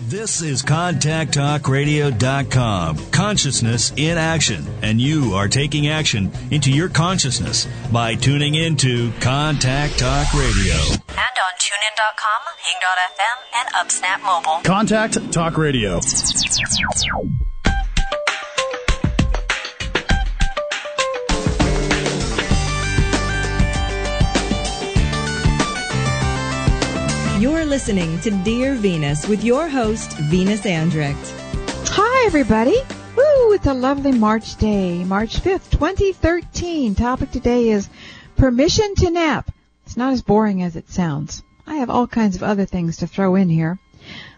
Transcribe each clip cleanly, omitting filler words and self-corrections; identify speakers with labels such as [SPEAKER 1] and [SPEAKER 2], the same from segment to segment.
[SPEAKER 1] This is ContactTalkRadio.com. Consciousness in action. And you are taking action into your consciousness by tuning into Contact Talk Radio.
[SPEAKER 2] And on TuneIn.com, Hing.fm, and UpSnap Mobile.
[SPEAKER 3] Contact Talk Radio.
[SPEAKER 4] You're listening to Dear Venus with your host, Venus Andrecht.
[SPEAKER 5] Hi, everybody. Woo, it's a lovely March day, March 5th, 2013. Topic today is permission to nap. It's not as boring as it sounds. I have all kinds of other things to throw in here.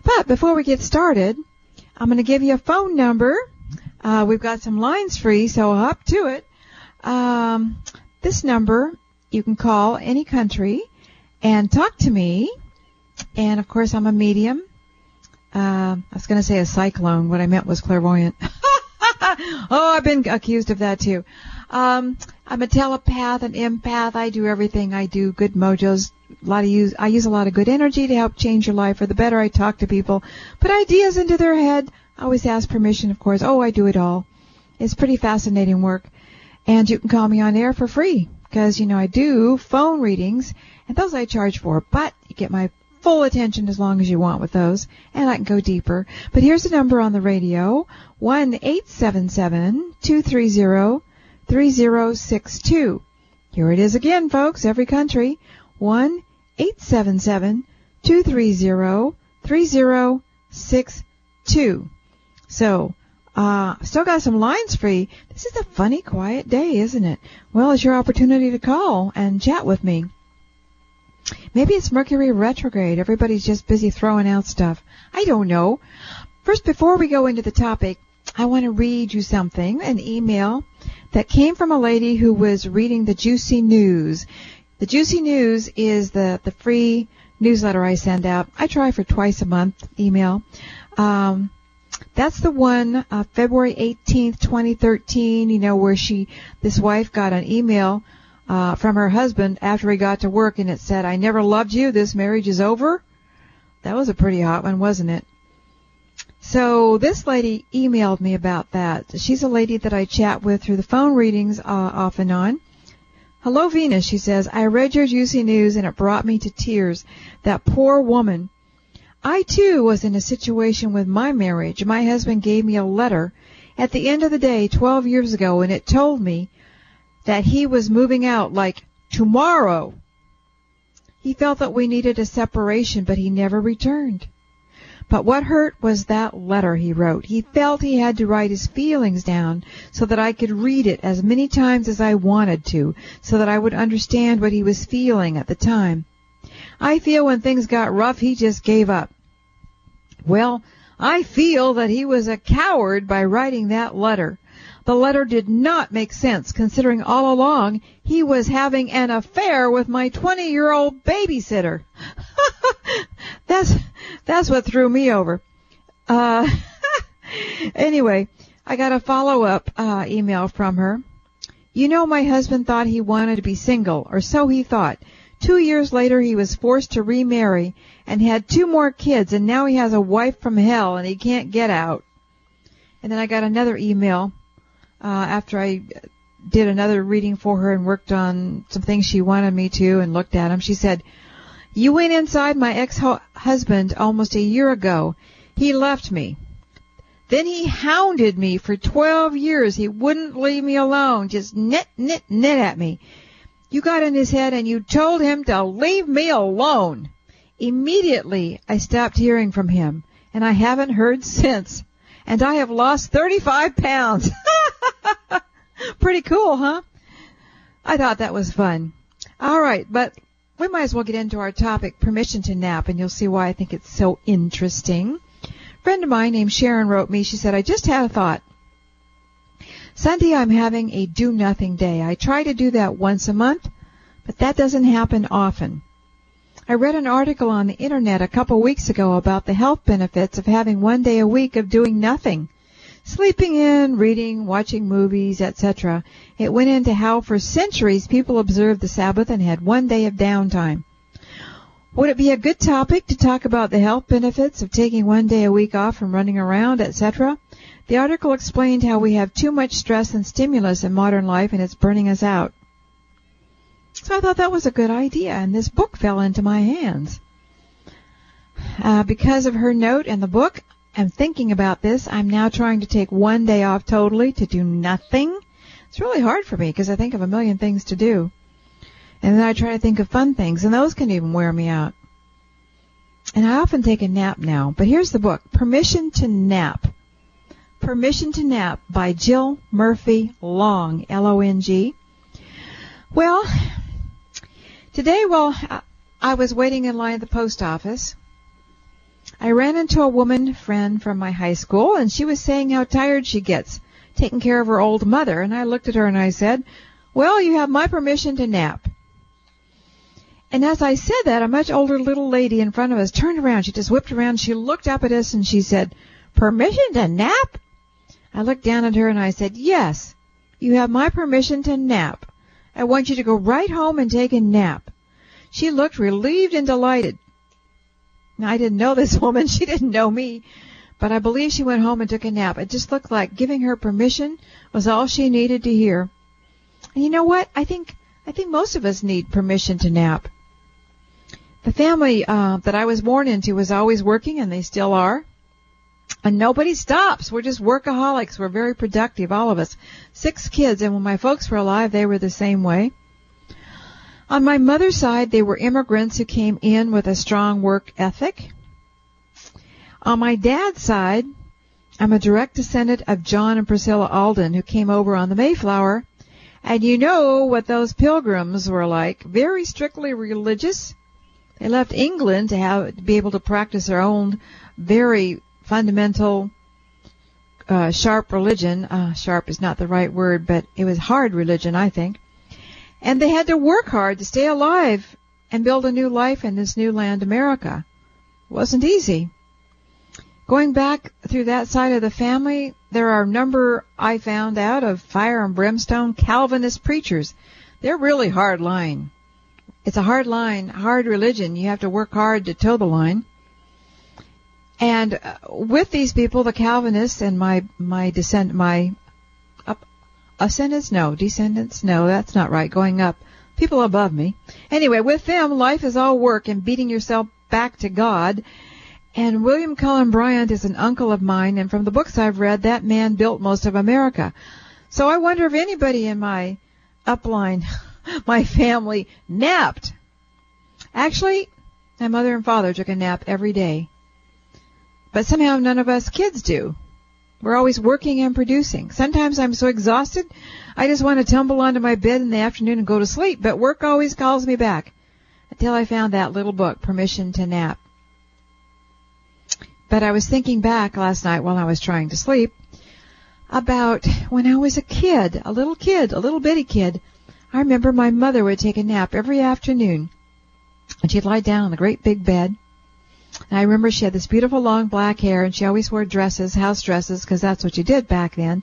[SPEAKER 5] But before we get started, I'm going to give you a phone number. We've got some lines free, so up to it. This number, you can call any country and talk to me. And, of course, I'm a medium. I was going to say a cyclone. What I meant was clairvoyant. Oh, I've been accused of that, too. I'm a telepath, an empath. I do everything. I do good mojos. I use a lot of good energy to help change your life for the better. I talk to people, put ideas into their head. I always ask permission, of course. Oh, I do it all. It's pretty fascinating work. And you can call me on air for free because, I do phone readings, and those I charge for. But you get my full attention as long as you want with those, and I can go deeper. But here's the number on the radio, 1-877-230-3062. Here it is again, folks, every country, 1-877-230-3062. So, still got some lines free. This is a funny, quiet day, isn't it? Well, it's your opportunity to call and chat with me. Maybe it's Mercury retrograde. Everybody's just busy throwing out stuff. I don't know. First, before we go into the topic, I want to read you something, an email that came from a lady who was reading the Juicy News. The Juicy News is the free newsletter I send out. I try for twice a month email. That's the one, February 18th, 2013, where this wife got an email from her husband after he got to work, and it said, "I never loved you. This marriage is over." That was a pretty hot one, wasn't it? So this lady emailed me about that. She's a lady that I chat with through the phone readings off and on. "Hello, Venus," she says. "I read your Juicy News, and it brought me to tears. That poor woman. I, too, was in a situation with my marriage. My husband gave me a letter at the end of the day 12 years ago, and it told me that he was moving out like tomorrow. He felt that we needed a separation, but he never returned. But what hurt was that letter he wrote. He felt he had to write his feelings down so that I could read it as many times as I wanted to, so that I would understand what he was feeling at the time. I feel when things got rough, he just gave up. Well, I feel that he was a coward by writing that letter. The letter did not make sense, considering all along he was having an affair with my 20-year-old babysitter." That's what threw me over. Anyway, I got a follow-up email from her. "My husband thought he wanted to be single, or so he thought. 2 years later, he was forced to remarry and had 2 more kids, and now he has a wife from hell, and he can't get out." And then I got another email after I did another reading for her and worked on some things she wanted me to and looked at them. She said, "You went inside my ex-husband almost a year ago. He left me. Then he hounded me for 12 years. He wouldn't leave me alone, just knit at me. You got in his head and you told him to leave me alone. Immediately, I stopped hearing from him, and I haven't heard since. And I have lost 35 pounds. Pretty cool, huh? I thought that was fun. All right, but we might as well get into our topic, permission to nap, and you'll see why I think it's so interesting. A friend of mine named Sharon wrote me. She said, "I just had a thought. Sunday I'm having a do-nothing day. I try to do that once a month, but that doesn't happen often. I read an article on the Internet a couple weeks ago about the health benefits of having 1 day a week of doing nothing. Sleeping in, reading, watching movies, etc. It went into how for centuries people observed the Sabbath and had 1 day of downtime. Would it be a good topic to talk about the health benefits of taking one day a week off from running around, etc.? The article explained how we have too much stress and stimulus in modern life and it's burning us out. So I thought that was a good idea, and this book fell into my hands. Because of her note and the book, I'm thinking about this. I'm now trying to take one day off totally to do nothing. It's really hard for me because I think of a million things to do. And then I try to think of fun things, and those can even wear me out. And I often take a nap now. But here's the book, Permission to Nap. Permission to Nap by Jill Murphy Long, L-O-N-G. Well, today, I was waiting in line at the post office. I ran into a woman friend from my high school, and she was saying how tired she gets taking care of her old mother. And I looked at her and I said, well, you have my permission to nap. And as I said that, a much older little lady in front of us turned around. She just whipped around. She looked up at us and she said, permission to nap? I looked down at her and I said, yes, you have my permission to nap. I want you to go right home and take a nap. She looked relieved and delighted. Now, I didn't know this woman. She didn't know me. But I believe she went home and took a nap. It just looked like giving her permission was all she needed to hear. And you know what? I think most of us need permission to nap. The family that I was born into was always working, and they still are. And nobody stops. We're just workaholics. We're very productive, all of us. 6 kids, and when my folks were alive, they were the same way. On my mother's side, they were immigrants who came in with a strong work ethic. On my dad's side, I'm a direct descendant of John and Priscilla Alden, who came over on the Mayflower. And you know what those pilgrims were like. Very strictly religious. They left England to be able to practice their own very fundamental, sharp religion. Sharp is not the right word, but it was hard religion, I think. And they had to work hard to stay alive and build a new life in this new land, America. It wasn't easy. Going back through that side of the family, there are a number, I found out, of fire and brimstone Calvinist preachers. They're really hard line. It's a hard line, hard religion. You have to work hard to toe the line. And with these people, the Calvinists and descendants, no, that's not right, going up, people above me. Anyway, with them, life is all work and beating yourself back to God. And William Cullen Bryant is an uncle of mine, and from the books I've read, that man built most of America. So I wonder if anybody in my upline, my family, napped. Actually, my mother and father took a nap every day. But somehow none of us kids do. We're always working and producing. Sometimes I'm so exhausted, I just want to tumble onto my bed in the afternoon and go to sleep, but work always calls me back. Until I found that little book, Permission to Nap. But I was thinking back last night while I was trying to sleep about when I was a kid, a little bitty kid. I remember my mother would take a nap every afternoon, and she'd lie down on a great big bed. And I remember she had this beautiful long black hair, and she always wore dresses, house dresses, because that's what you did back then.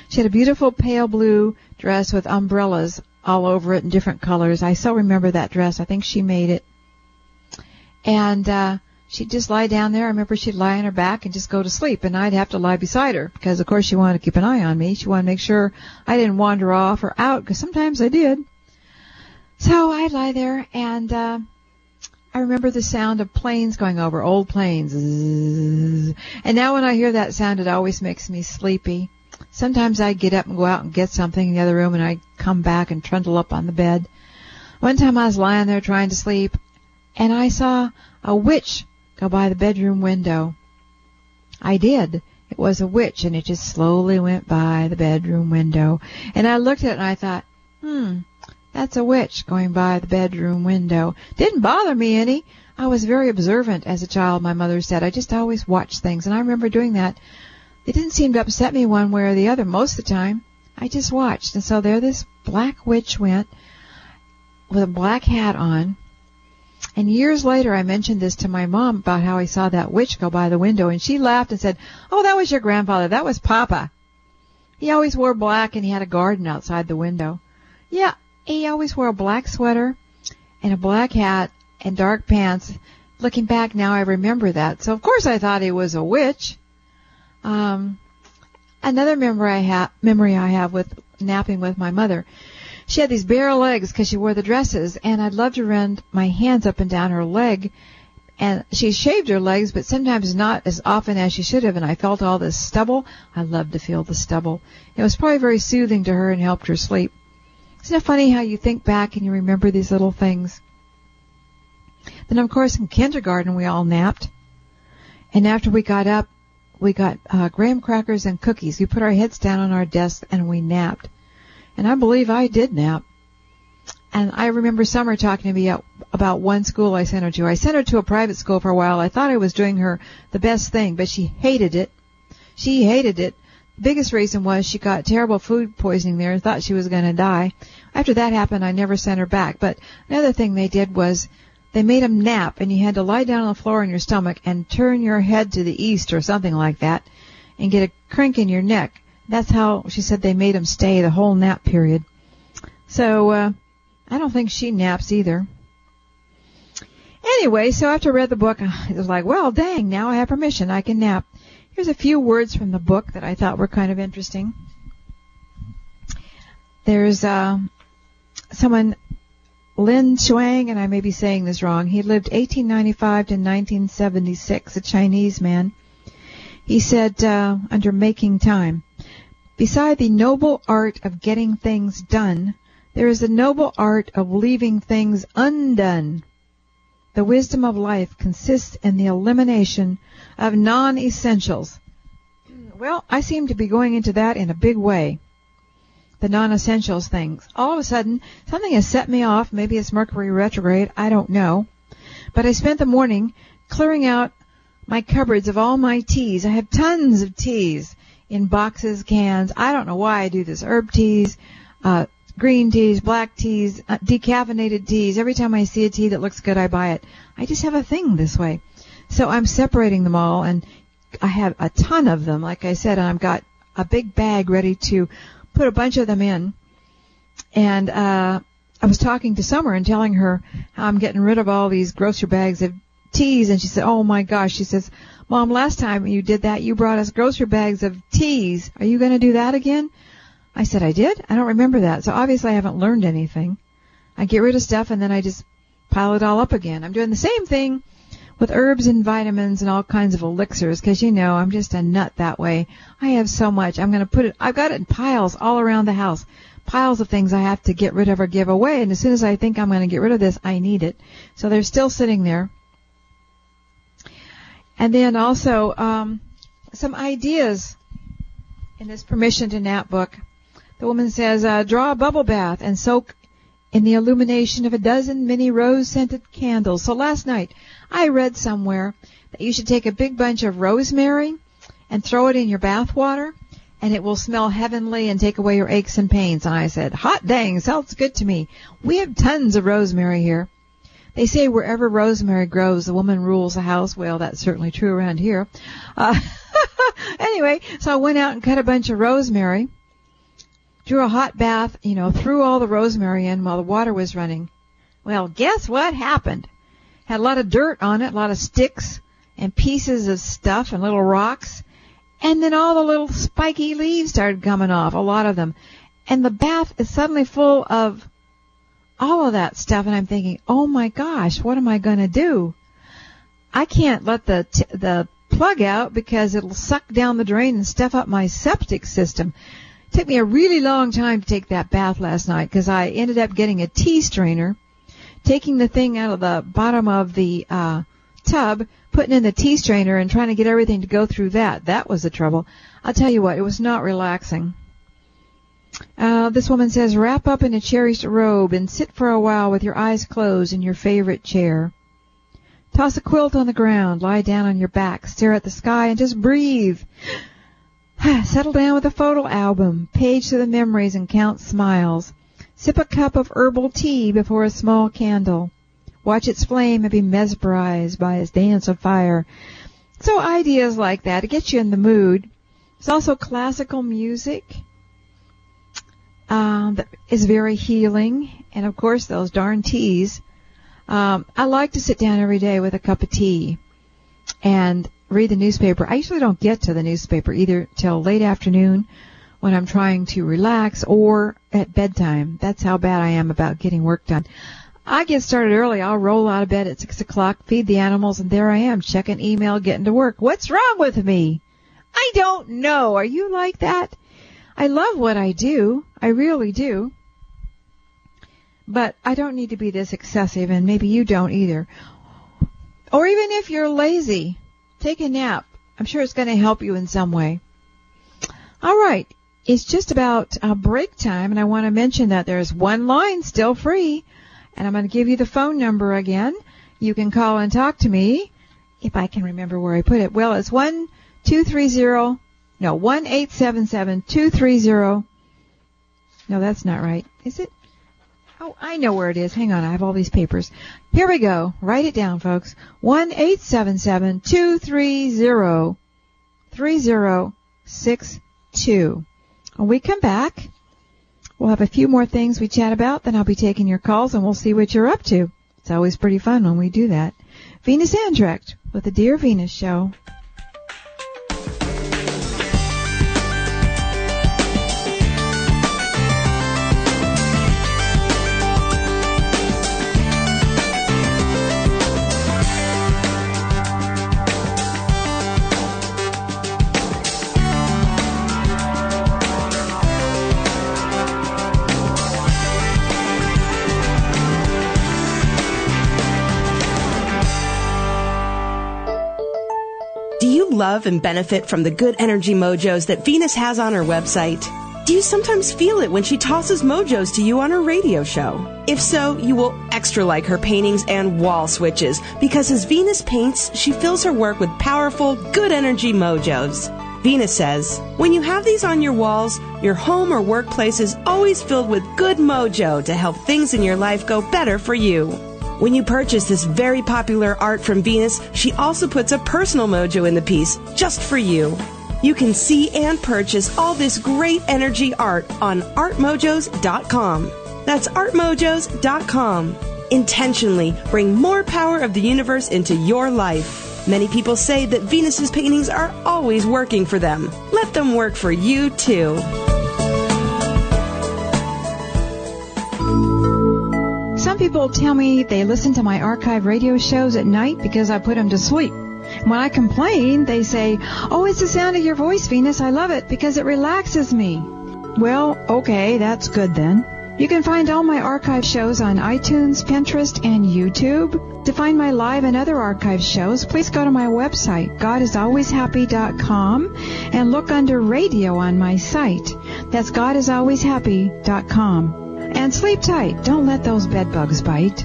[SPEAKER 5] She had a beautiful pale blue dress with umbrellas all over it in different colors. I still remember that dress. I think she made it. And she'd just lie down there. I remember she'd lie on her back and just go to sleep, and I'd have to lie beside her because, of course, she wanted to keep an eye on me. She wanted to make sure I didn't wander off or out, because sometimes I did. So I'd lie there, and I remember the sound of planes going over, old planes. And now when I hear that sound, it always makes me sleepy. Sometimes I'd get up and go out and get something in the other room, and I'd come back and trundle up on the bed. One time I was lying there trying to sleep, and I saw a witch go by the bedroom window. I did. It was a witch, and it just slowly went by the bedroom window. And I looked at it, and I thought, that's a witch going by the bedroom window. Didn't bother me any. I was very observant as a child, my mother said. I just always watched things, and I remember doing that. It didn't seem to upset me one way or the other most of the time. I just watched. And so there this black witch went with a black hat on. And years later, I mentioned this to my mom about how I saw that witch go by the window, and she laughed and said, "Oh, that was your grandfather. That was Papa. He always wore black, and he had a garden outside the window." Yeah, he always wore a black sweater and a black hat, and dark pants. Looking back now, I remember that. So, of course, I thought he was a witch. Another memory I have with napping with my mother. She had these bare legs because she wore the dresses, and I'd love to run my hands up and down her leg. And she shaved her legs, but sometimes not as often as she should have, and I felt all this stubble. I loved to feel the stubble. It was probably very soothing to her and helped her sleep. Isn't it funny how you think back and you remember these little things? Then, of course, in kindergarten, we all napped. And after we got up, we got graham crackers and cookies. We put our heads down on our desks and we napped. And I believe I did nap. And I remember Summer talking to me about one school I sent her to. I sent her to a private school for a while. I thought I was doing her the best thing, but she hated it. She hated it. The biggest reason was she got terrible food poisoning there and thought she was going to die. After that happened, I never sent her back. But another thing they did was they made them nap, and you had to lie down on the floor on your stomach and turn your head to the east or something like that and get a crank in your neck. That's how she said they made them stay the whole nap period. So I don't think she naps either. Anyway, so after I read the book, it was like, well, dang, now I have permission. I can nap. Here's a few words from the book that I thought were kind of interesting. There's someone, Lin Shuang, and I may be saying this wrong. He lived 1895 to 1976, a Chinese man. He said, under Making Time, beside the noble art of getting things done, there is the noble art of leaving things undone. The wisdom of life consists in the elimination of non-essentials. Well, I seem to be going into that in a big way. The non-essentials things. All of a sudden, something has set me off. Maybe it's Mercury retrograde. I don't know. But I spent the morning clearing out my cupboards of all my teas. I have tons of teas in boxes, cans. I don't know why I do this. Herb teas, green teas, black teas, decaffeinated teas. Every time I see a tea that looks good, I buy it. I just have a thing this way. So I'm separating them all, and I have a ton of them. Like I said, I've got a big bag ready to put a bunch of them in. And I was talking to Summer and telling her how I'm getting rid of all these grocery bags of teas, and she said, oh my gosh, she says, Mom, last time you did that, you brought us grocery bags of teas. Are you going to do that again? I said, I did? I don't remember that. So obviously I haven't learned anything. I get rid of stuff and then I just pile it all up again. I'm doing the same thing with herbs and vitamins and all kinds of elixirs because, you know, I'm just a nut that way. I have so much. I'm going to put it, I've got it in piles all around the house. Piles of things I have to get rid of or give away. And as soon as I think I'm going to get rid of this, I need it. So they're still sitting there. And then also some ideas in this Permission to Nap book. The woman says, draw a bubble bath and soak in the illumination of a dozen mini rose-scented candles. So last night I read somewhere that you should take a big bunch of rosemary and throw it in your bath water, and it will smell heavenly and take away your aches and pains. And I said, hot dang, sounds good to me. We have tons of rosemary here. They say wherever rosemary grows, the woman rules the house. Well, that's certainly true around here. Anyway, so I went out and cut a bunch of rosemary, drew a hot bath, you know, threw all the rosemary in while the water was running. Well, guess what happened? Had a lot of dirt on it, a lot of sticks and pieces of stuff and little rocks. And then all the little spiky leaves started coming off, a lot of them. And the bath is suddenly full of all of that stuff, and I'm thinking, oh my gosh, what am I going to do? I can't let the plug out because it'll suck down the drain and stuff up my septic system. It took me a really long time to take that bath last night because I ended up getting a tea strainer, taking the thing out of the bottom of the tub, putting in the tea strainer, and trying to get everything to go through that. That was the trouble. I'll tell you what, it was not relaxing. This woman says, wrap up in a cherished robe and sit for a while with your eyes closed in your favorite chair. Toss a quilt on the ground, lie down on your back, stare at the sky, and just breathe. Settle down with a photo album, page through the memories and count smiles. Sip a cup of herbal tea before a small candle. Watch its flame and be mesmerized by its dance of fire. So ideas like that, it gets you in the mood. There's also classical music. That is very healing, and of course those darn teas. I like to sit down every day with a cup of tea and read the newspaper. I usually don't get to the newspaper either till late afternoon when I'm trying to relax or at bedtime. That's how bad I am about getting work done. I get started early. I'll roll out of bed at 6 o'clock, feed the animals, and there I am, checking email, getting to work. What's wrong with me? I don't know. Are you like that? I love what I do. I really do. But I don't need to be this excessive, and maybe you don't either. Or even if you're lazy, take a nap. I'm sure it's going to help you in some way. All right. It's just about break time, and I want to mention that there's one line still free, and I'm going to give you the phone number again. You can call and talk to me, if I can remember where I put it. Well, it's 1-877-230. No, that's not right. Is it? Oh, I know where it is. Hang on, I have all these papers. Here we go. Write it down, folks. 1-877-230-3062. When we come back, we'll have a few more things we chat about, then I'll be taking your calls and we'll see what you're up to. It's always pretty fun when we do that. Venus Andrecht with the Dear Venus Show.
[SPEAKER 3] Love and benefit from the good energy mojos that Venus has on her website? Do you sometimes feel it when she tosses mojos to you on her radio show? If so, you will extra like her paintings and wall switches, because as Venus paints, she fills her work with powerful, good energy mojos. Venus says, when you have these on your walls, your home or workplace is always filled with good mojo to help things in your life go better for you. When you purchase this very popular art from Venus, she also puts a personal mojo in the piece just for you. You can see and purchase all this great energy art on artmojos.com. That's artmojos.com. Intentionally bring more power of the universe into your life. Many people say that Venus's paintings are always working for them. Let them work for you too.
[SPEAKER 5] Some people tell me they listen to my archive radio shows at night because I put them to sleep. When I complain, they say, "Oh, it's the sound of your voice, Venus. I love it because it relaxes me." Well, okay, that's good then. You can find all my archive shows on iTunes, Pinterest, and YouTube. To find my live and other archive shows, please go to my website, GodIsAlwaysHappy.com, and look under radio on my site. That's GodIsAlwaysHappy.com. And sleep tight. Don't let those bed bugs bite.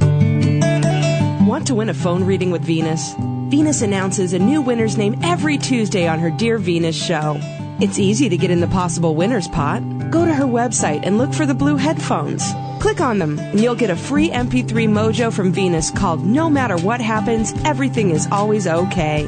[SPEAKER 3] Want to win a phone reading with Venus? Venus announces a new winner's name every Tuesday on her Dear Venus show. It's easy to get in the possible winner's pot. Go to her website and look for the blue headphones. Click on them, and you'll get a free MP3 mojo from Venus called No Matter What Happens, Everything Is Always Okay.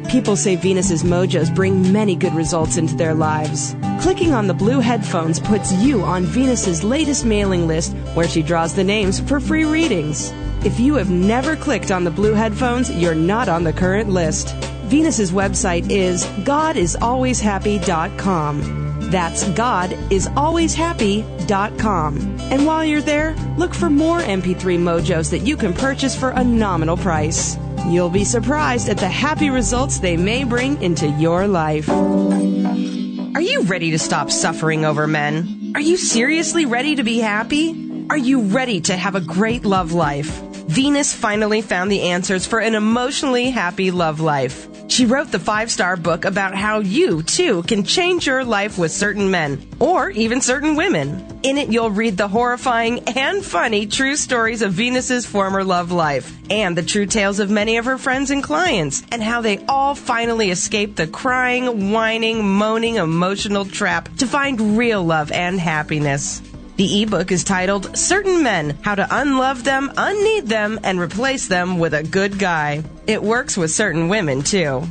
[SPEAKER 3] People say Venus's mojos bring many good results into their lives. Clicking on the blue headphones puts you on Venus's latest mailing list, where she draws the names for free readings. If you have never clicked on the blue headphones, you're not on the current list. Venus's website is GodIsAlwaysHappy.com. That's GodIsAlwaysHappy.com. And while you're there, look for more MP3 mojos that you can purchase for a nominal price. You'll be surprised at the happy results they may bring into your life. Are you ready to stop suffering over men? Are you seriously ready to be happy? Are you ready to have a great love life? Venus finally found the answers for an emotionally happy love life. She wrote the 5-star book about how you, too, can change your life with certain men, or even certain women. In it, you'll read the horrifying and funny true stories of Venus's former love life, and the true tales of many of her friends and clients, and how they all finally escaped the crying, whining, moaning, emotional trap to find real love and happiness. The ebook is titled Certain Men, How to Unlove Them, Unneed Them, and Replace Them with a Good Guy. It works with certain women, too.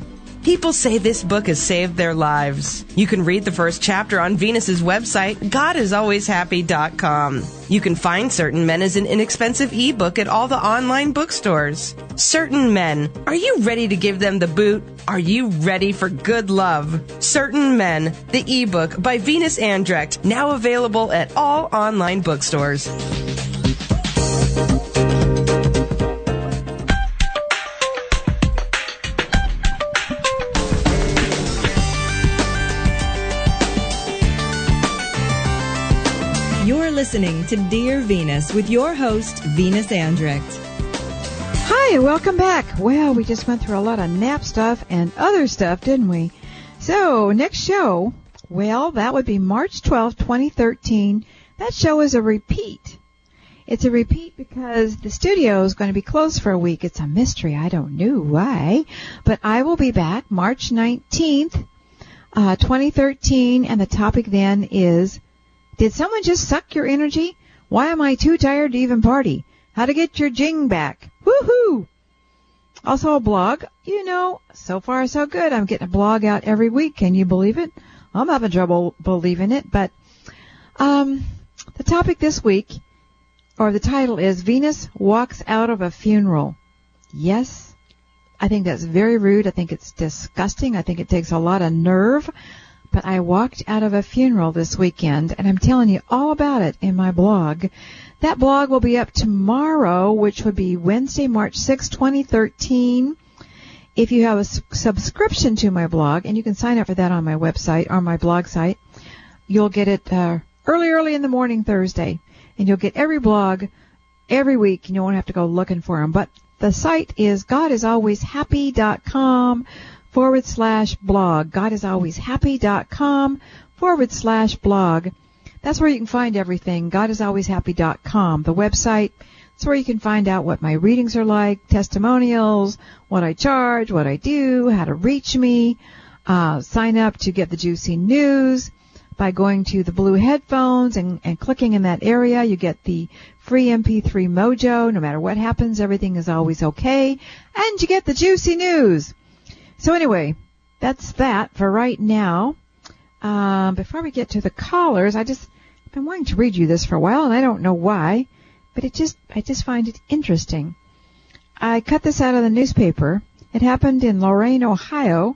[SPEAKER 3] People say this book has saved their lives. You can read the first chapter on Venus's website, GodIsAlwaysHappy.com. You can find Certain Men as an inexpensive ebook at all the online bookstores. Certain Men. Are you ready to give them the boot? Are you ready for good love? Certain Men, the ebook by Venus Andrecht, now available at all online bookstores.
[SPEAKER 4] You're listening to Dear Venus with your host, Venus Andrecht.
[SPEAKER 5] Hi, welcome back. Well, we just went through a lot of nap stuff and other stuff, didn't we? So, next show, well, that would be March 12th, 2013. That show is a repeat. It's a repeat because the studio is going to be closed for a week. It's a mystery. I don't know why. But I will be back March 19th, 2013, and the topic then is, did someone just suck your energy? Why am I too tired to even party? How to get your jing back. Woohoo! Also a blog. You know, so far so good. I'm getting a blog out every week. Can you believe it? I'm having trouble believing it. But the topic this week, or the title is Venus Walks Out of a Funeral. Yes, I think that's very rude. I think it's disgusting. I think it takes a lot of nerve. But I walked out of a funeral this weekend, and I'm telling you all about it in my blog. That blog will be up tomorrow, which would be Wednesday, March 6, 2013. If you have a subscription to my blog, and you can sign up for that on my website, or my blog site, you'll get it early in the morning Thursday. And you'll get every blog every week, and you won't have to go looking for them. But the site is GodIsAlwaysHappy.com /blog. GodIsAlwaysHappy.com /blog. That's where you can find everything. GodIsAlwaysHappy.com. The website. It's where you can find out what my readings are like, testimonials, what I charge, what I do, how to reach me, sign up to get the juicy news by going to the blue headphones and clicking in that area. You get the free MP3 mojo. No matter what happens, everything is always okay. And you get the juicy news. So anyway, that's that for right now. Before we get to the callers, I've been wanting to read you this for a while, and I don't know why, but I just find it interesting. I cut this out of the newspaper. It happened in Lorain, Ohio.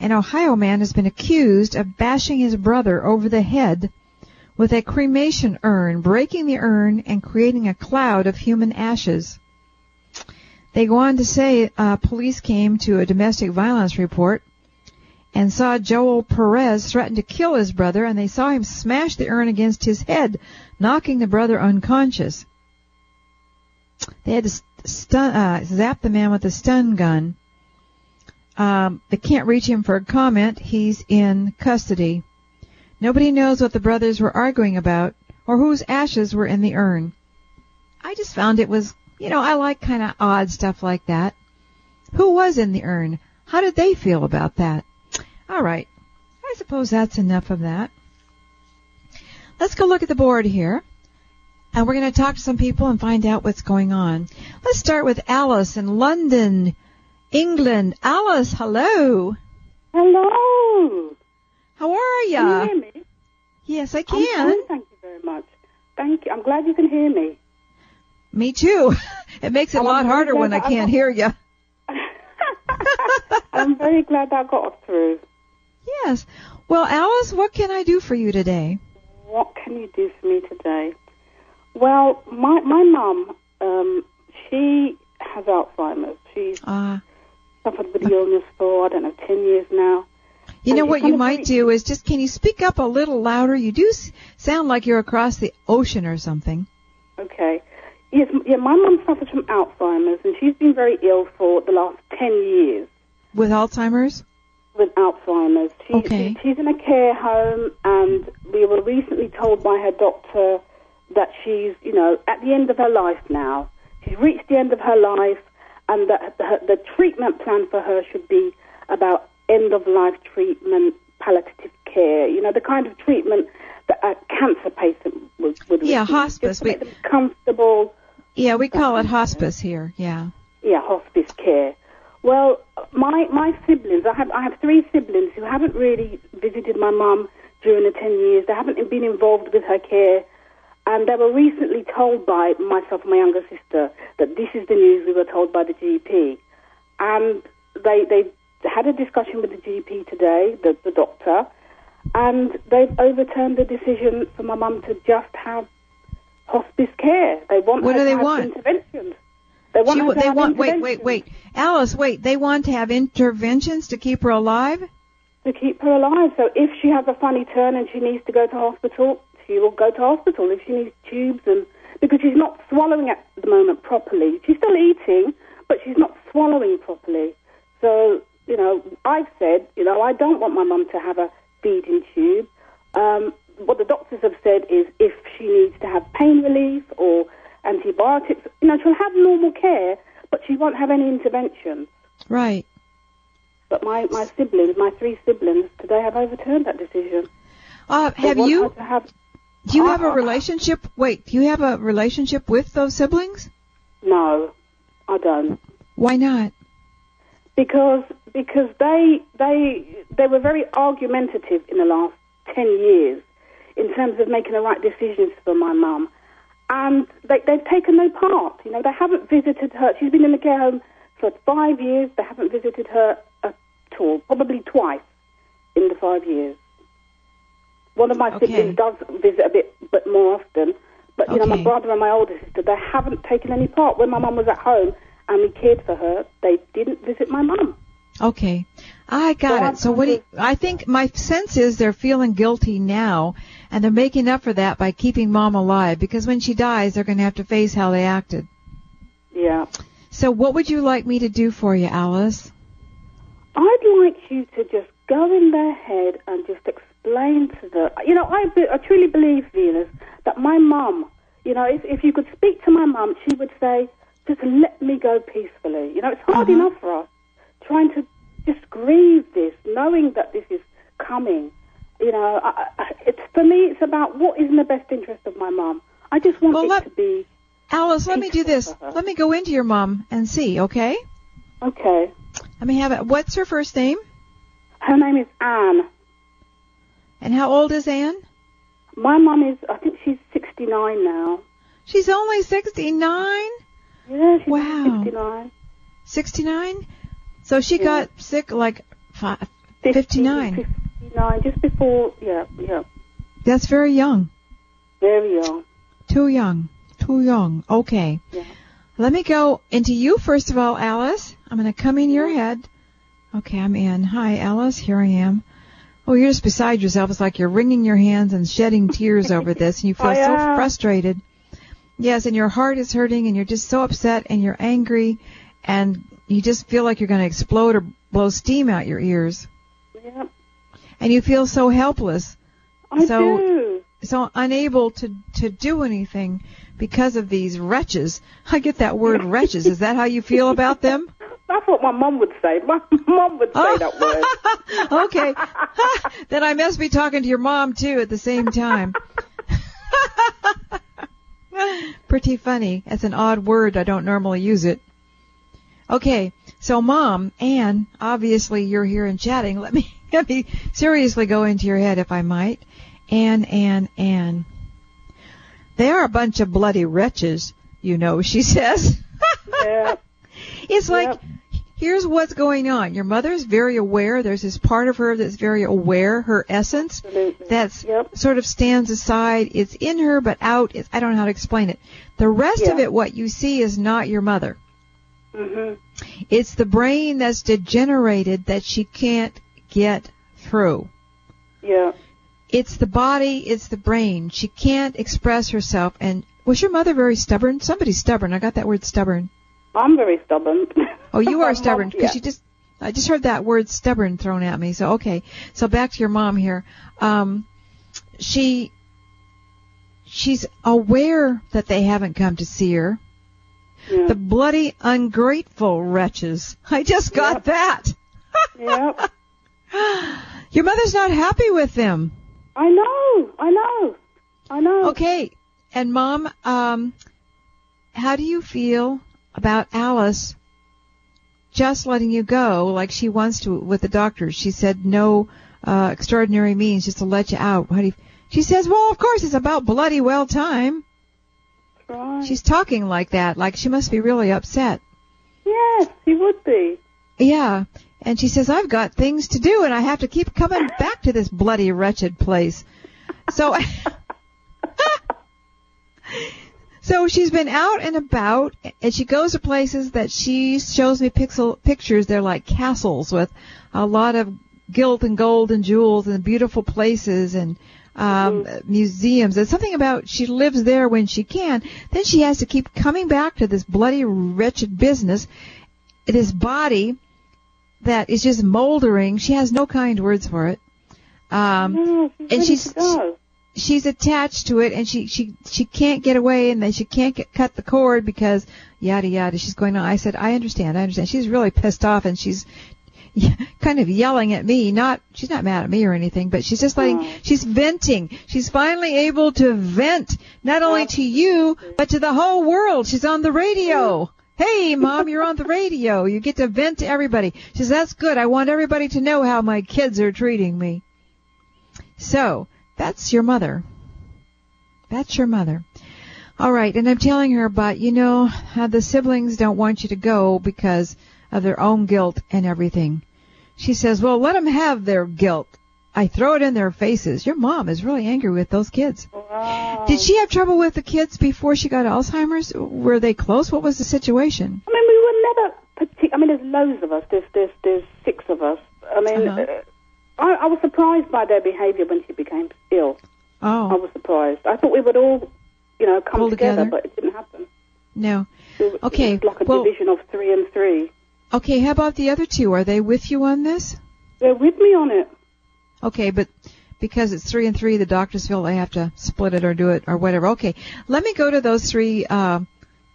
[SPEAKER 5] An Ohio man has been accused of bashing his brother over the head with a cremation urn, breaking the urn and creating a cloud of human ashes. They go on to say police came to a domestic violence report and saw Joel Perez threaten to kill his brother, and they saw him smash the urn against his head, knocking the brother unconscious. They had to zap the man with a stun gun. They can't reach him for a comment. He's in custody. Nobody knows what the brothers were arguing about or whose ashes were in the urn. I just found it was, I like kind of odd stuff like that. Who was in the urn? How did they feel about that? All right. I suppose that's enough of that. Let's go look at the board here. And we're going to talk to some people and find out what's going on. Let's start with Alice in London, England. Alice, hello.
[SPEAKER 6] Hello.
[SPEAKER 5] How are you?
[SPEAKER 6] Can you hear me?
[SPEAKER 5] Yes, I can.
[SPEAKER 6] I'm fine, thank you very much. Thank you. I'm glad you can hear me.
[SPEAKER 5] Me too. It makes it a lot harder when I can't hear you.
[SPEAKER 6] I'm very glad I got through.
[SPEAKER 5] Yes. Well, Alice, what can I do for you today?
[SPEAKER 6] What can you do for me today? Well, my mum, she has Alzheimer's. She's suffered with the illness for, 10 years now.
[SPEAKER 5] You know what you might do is can you speak up a little louder? You do sound like you're across the ocean or something.
[SPEAKER 6] Okay. Yes, my mum suffers from Alzheimer's, and she's been very ill for the last 10 years.
[SPEAKER 5] With Alzheimer's?
[SPEAKER 6] With Alzheimer's. She's in a care home, and we were recently told by her doctor that she's, at the end of her life now. She's reached the end of her life, and that the treatment plan for her should be about end-of-life treatment, palliative care, the kind of treatment that a cancer patient would receive.
[SPEAKER 5] Yeah, hospice.
[SPEAKER 6] Just to make them comfortable.
[SPEAKER 5] Yeah, we call it hospice here, yeah.
[SPEAKER 6] Yeah, hospice care. Well, my siblings, I have 3 siblings who haven't really visited my mum during the 10 years. They haven't been involved with her care. And they were recently told by myself and my younger sister that this is the news we were told by the GP. And they had a discussion with the GP today, the doctor, and they've overturned the decision for my mum to just have hospice care. They want
[SPEAKER 5] what
[SPEAKER 6] her
[SPEAKER 5] do
[SPEAKER 6] to
[SPEAKER 5] they
[SPEAKER 6] have
[SPEAKER 5] want?
[SPEAKER 6] Interventions. They want her to have interventions.
[SPEAKER 5] Wait. Alice, wait. They want to have interventions to keep her alive?
[SPEAKER 6] To keep her alive. So if she has a funny turn and she needs to go to hospital, she will go to hospital. If she needs tubes, and because she's not swallowing at the moment properly. She's still eating, but she's not swallowing properly. So, I've said, I don't want my mum to have a feeding tube. What the doctors have said is if she needs to have pain relief or antibiotics, she'll have normal care, but she won't have any interventions.
[SPEAKER 5] Right.
[SPEAKER 6] But my siblings, my 3 siblings, today have overturned that decision.
[SPEAKER 5] Do you have a relationship? Wait, do you have a relationship with those siblings?
[SPEAKER 6] No, I don't.
[SPEAKER 5] Why not?
[SPEAKER 6] Because they were very argumentative in the last 10 years in terms of making the right decisions for my mum. And they've taken no part. They haven't visited her. She's been in the care home for 5 years. They haven't visited her at all, probably twice in the 5 years. One of my siblings does visit a bit more often. But, my brother and my older sister, they haven't taken any part. When my mum was at home and we cared for her, they didn't visit my mum.
[SPEAKER 5] Okay. I got it. So I think my sense is they're feeling guilty now, and they're making up for that by keeping Mom alive, because when she dies, they're going to have to face how they acted.
[SPEAKER 6] Yeah.
[SPEAKER 5] So what would you like me to do for you, Alice?
[SPEAKER 6] I'd like you to just go in their head and just explain to them. I truly believe, Venus, that my mum, if you could speak to my mum, she would say, just let me go peacefully. It's hard enough for us trying to just grieve this, knowing that this is coming. It's for me, it's about what is in the best interest of my mum. I just want it to be...
[SPEAKER 5] Alice, let me do this. Let me go into your mom and see, okay?
[SPEAKER 6] Okay.
[SPEAKER 5] Let me have it. What's her first name?
[SPEAKER 6] Her name is Anne.
[SPEAKER 5] And how old is Anne?
[SPEAKER 6] My mum is, I think she's 69 now.
[SPEAKER 5] She's only 69?
[SPEAKER 6] Yeah, she's 69.
[SPEAKER 5] 69? So she got sick like 59.
[SPEAKER 6] 59, just before, yeah.
[SPEAKER 5] That's very young.
[SPEAKER 6] Very young.
[SPEAKER 5] Too young. Okay.
[SPEAKER 6] Yeah.
[SPEAKER 5] Let me go into you first of all, Alice. I'm going to come in your head. Okay, I'm in. Hi, Alice. Here I am. Oh, you're just beside yourself. It's like you're wringing your hands and shedding tears over this, and you feel so frustrated. Yes, and your heart is hurting, and you're just so upset, and you're angry, and you just feel like you're going to explode or blow steam out your ears.
[SPEAKER 6] Yeah.
[SPEAKER 5] And you feel so helpless.
[SPEAKER 6] I do.
[SPEAKER 5] So unable to do anything because of these wretches. I get that word wretches. Is that how you feel about them?
[SPEAKER 6] That's what my mum would say. My mum would say that word.
[SPEAKER 5] Okay. Then I must be talking to your mom, too, at the same time. Pretty funny. That's an odd word. I don't normally use it. Okay. So, Mom, Anne, obviously you're here and chatting. Let me seriously go into your head, if I might. Anne. They are a bunch of bloody wretches, she says.
[SPEAKER 6] Yeah.
[SPEAKER 5] It's like, here's what's going on. Your mother's very aware. There's this part of her that's very aware, her essence, that's sort of stands aside. It's in her, but out. I don't know how to explain it. The rest of it, what you see, is not your mother.
[SPEAKER 6] Mm-hmm.
[SPEAKER 5] It's the brain that's degenerated that she can't get through.
[SPEAKER 6] Yeah.
[SPEAKER 5] It's the body, it's the brain. She can't express herself. And was your mother very stubborn? Somebody's stubborn. I got that word stubborn.
[SPEAKER 6] I'm very stubborn.
[SPEAKER 5] Oh, you are stubborn, because I just heard that word stubborn thrown at me. So, okay. So back to your mom here. She's aware that they haven't come to see her.
[SPEAKER 6] Yeah.
[SPEAKER 5] The bloody ungrateful wretches. I just got that.
[SPEAKER 6] Yep.
[SPEAKER 5] Your mother's not happy with them.
[SPEAKER 6] I know.
[SPEAKER 5] Okay. And Mom, how do you feel about Alice just letting you go like she wants to with the doctors. She said no extraordinary means, just to let you out. She says, well, of course, it's about bloody well time.
[SPEAKER 6] Right.
[SPEAKER 5] She's talking like that, like she must be really upset.
[SPEAKER 6] Yes, she would be.
[SPEAKER 5] Yeah. And she says, I've got things to do, and I have to keep coming back to this bloody, wretched place. So, so she's been out and about, and she goes to places that she shows me pictures. They're like castles with a lot of gilt and gold and jewels and beautiful places and museums. There's something about she lives there when she can. Then she has to keep coming back to this bloody, wretched business, this body that is just moldering. She has no kind words for it. And she's attached to it, and she can't get away, and then she can't cut the cord because yada yada. She's going on. I said, I understand. She's really pissed off, and she's kind of yelling at me. She's not mad at me or anything, but she's just she's venting. She's finally able to vent, not only to you, but to the whole world. She's on the radio. Hey, Mom, you're on the radio. You get to vent to everybody. She says, that's good. I want everybody to know how my kids are treating me. So, that's your mother. That's your mother. All right, and I'm telling her about, how the siblings don't want you to go because of their own guilt and everything. She says, well, let them have their guilt. I throw it in their faces. Your mom is really angry with those kids.
[SPEAKER 6] Wow.
[SPEAKER 5] Did she have trouble with the kids before she got Alzheimer's? Were they close? What was the situation?
[SPEAKER 6] I mean, we were never there's loads of us. There's 6 of us. I mean, I was surprised by their behavior when she became ill.
[SPEAKER 5] Oh.
[SPEAKER 6] I was surprised. I thought we would all, come together, but it didn't happen.
[SPEAKER 5] No.
[SPEAKER 6] Okay. It was like a division of 3 and 3.
[SPEAKER 5] Okay, how about the other 2? Are they with you on this?
[SPEAKER 6] They're with me on it.
[SPEAKER 5] Okay, but because it's 3 and 3, the doctors feel they have to split it or do it or whatever. Okay, let me go to those 3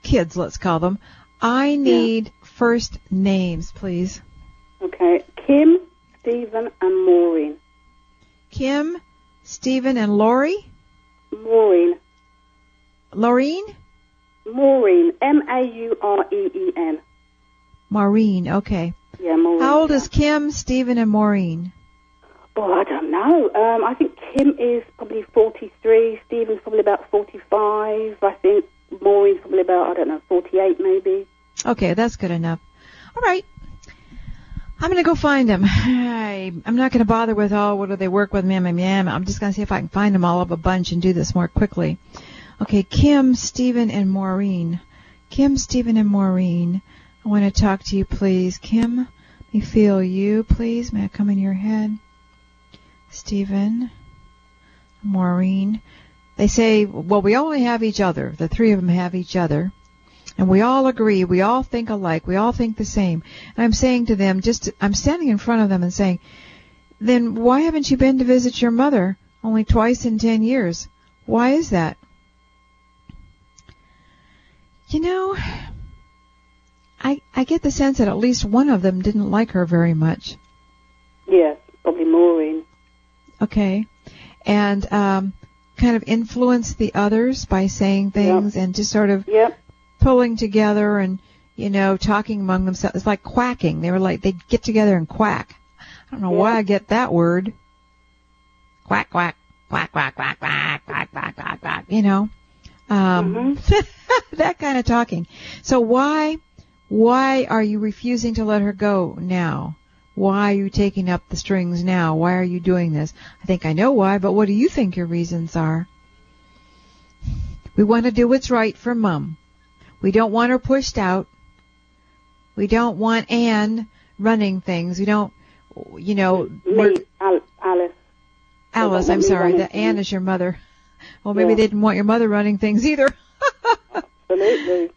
[SPEAKER 5] kids, let's call them. I need first names, please.
[SPEAKER 6] Okay, Kim, Stephen, and Maureen.
[SPEAKER 5] Kim, Stephen, and Lori?
[SPEAKER 6] Maureen.
[SPEAKER 5] Laureen?
[SPEAKER 6] Maureen, Maureen.
[SPEAKER 5] Maureen, okay.
[SPEAKER 6] Yeah, Maureen.
[SPEAKER 5] How old is Kim, Stephen, and Maureen?
[SPEAKER 6] Oh, I don't know. I think Kim is probably 43. Stephen's probably about 45. I think Maureen's probably about, 48 maybe.
[SPEAKER 5] Okay, that's good enough. All right. I'm going to go find them. I'm not going to bother with, what do they work with, ma'am. I'm just going to see if I can find them all up a bunch and do this more quickly. Okay, Kim, Stephen, and Maureen. Kim, Stephen, and Maureen. I want to talk to you, please. Kim, let me feel you, please. May I come in your head? Stephen, Maureen. They say, well, we only have each other. The 3 of them have each other. And we all agree. We all think alike. We all think the same. And I'm saying to them, I'm standing in front of them and saying, then why haven't you been to visit your mother only twice in 10 years? Why is that? I get the sense that at least one of them didn't like her very much.
[SPEAKER 6] Yes, probably Maureen.
[SPEAKER 5] Okay. And kind of influence the others by saying things and just sort of pulling together and, talking among themselves. It's like quacking. They'd get together and quack. I don't know why I get that word. Quack, quack, quack, quack, quack, quack, quack, quack, quack, quack, that kind of talking. So why are you refusing to let her go now? Why are you taking up the strings now? Why are you doing this? I think I know why, but what do you think your reasons are? We want to do what's right for Mom. We don't want her pushed out. We don't want Anne running things. We don't, Alice, I'm sorry, that Anne is your mother. Well, maybe they didn't want your mother running things either.
[SPEAKER 6] Absolutely.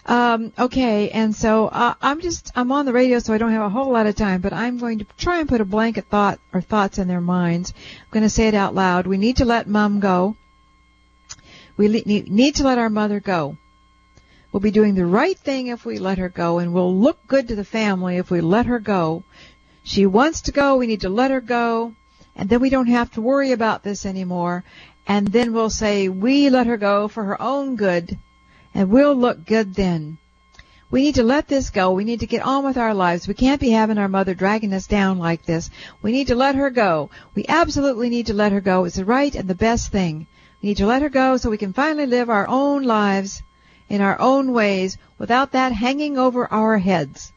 [SPEAKER 5] Okay, and so I'm on the radio, so I don't have a whole lot of time, but I'm going to try and put a blanket thought or thoughts in their minds. I'm going to say it out loud. We need to let Mom go. We need to let our mother go. We'll be doing the right thing if we let her go, and we'll look good to the family if we let her go. She wants to go. We need to let her go, and then we don't have to worry about this anymore. And then we'll say we let her go for her own good, and we'll look good then. We need to let this go. We need to get on with our lives. We can't be having our mother dragging us down like this. We need to let her go. We absolutely need to let her go. It's the right and the best thing. We need to let her go so we can finally live our own lives in our own ways without that hanging over our heads.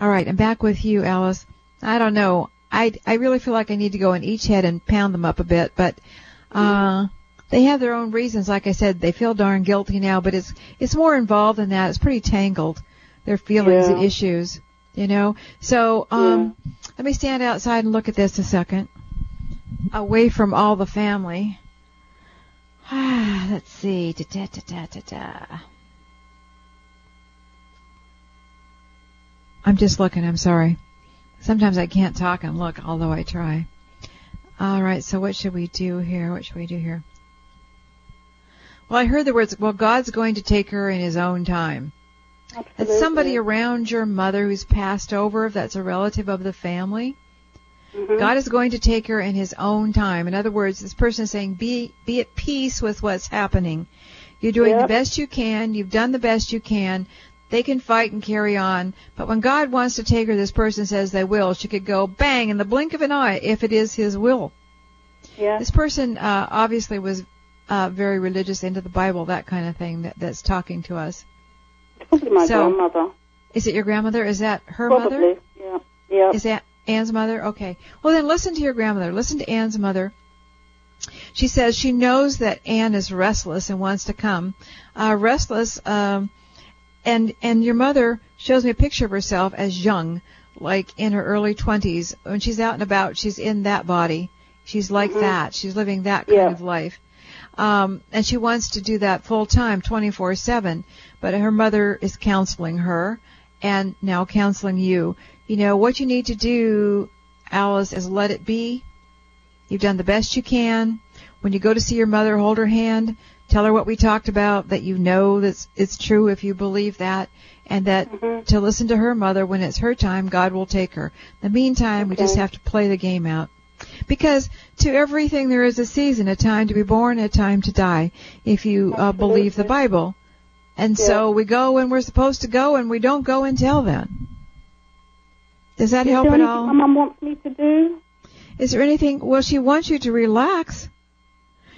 [SPEAKER 5] All right, I'm back with you, Alice. I don't know. I really feel like I need to go in each head and pound them up a bit, but they have their own reasons. Like I said, they feel darn guilty now, but it's more involved than that. It's pretty tangled, their feelings and issues, you know. So let me stand outside and look at this a second, away from all the family. Let's see. I'm just looking. I'm sorry. Sometimes I can't talk and look, although I try. All right, so what should we do here? Well, I heard the words, well, God's going to take her in his own time.
[SPEAKER 6] Absolutely.
[SPEAKER 5] That's somebody around your mother who's passed over, if that's a relative of the family. Mm-hmm. God is going to take her in his own time. In other words, this person is saying, be at peace with what's happening. You're doing the best you can. You've done the best you can. They can fight and carry on. But when God wants to take her, this person says they will. She could go bang in the blink of an eye if it is his will. Yeah. This person obviously was very religious, into the Bible, that kind of thing that's talking to us.
[SPEAKER 6] Probably my grandmother.
[SPEAKER 5] Is it your grandmother? Is that her
[SPEAKER 6] Probably.
[SPEAKER 5] mother?
[SPEAKER 6] Yeah.
[SPEAKER 5] Is that Anne's mother? Okay. Well, then listen to your grandmother. Listen to Anne's mother. She says she knows that Anne is restless and wants to come. And your mother shows me a picture of herself as young, like in her early 20s. When she's out and about, she's in that body. She's like that. She's living that kind of life. And she wants to do that full time, 24/7. But her mother is counseling her and now counseling you. You know, what you need to do, Alice, is let it be. You've done the best you can. When you go to see your mother, hold her hand. Tell her what we talked about, that you know that it's true if you believe that, and that to listen to her mother when it's her time, God will take her. In the meantime, we just have to play the game out. Because to everything there is a season, a time to be born, a time to die, if you believe the Bible. And so we go when we're supposed to go, and we don't go until then. Does that help at all?
[SPEAKER 6] Is there anything my mum wants me to do?
[SPEAKER 5] Is there anything? Well, she wants you to relax.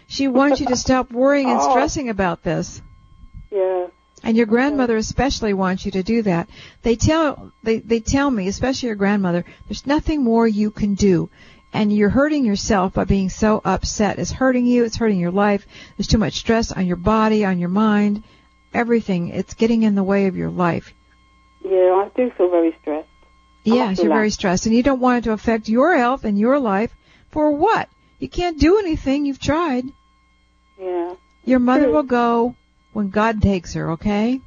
[SPEAKER 5] She wants you to stop worrying and stressing about this.
[SPEAKER 6] Yeah.
[SPEAKER 5] And your grandmother especially wants you to do that. They tell me, especially your grandmother, there's nothing more you can do. And you're hurting yourself by being so upset. It's hurting you. It's hurting your life. There's too much stress on your body, on your mind, everything. It's getting in the way of your life.
[SPEAKER 6] Yeah, I do feel very stressed.
[SPEAKER 5] Yes, you're very stressed. And you don't want it to affect your health and your life. For what? You can't do anything. You've tried.
[SPEAKER 6] Yeah.
[SPEAKER 5] Your mother will go when God takes her, okay?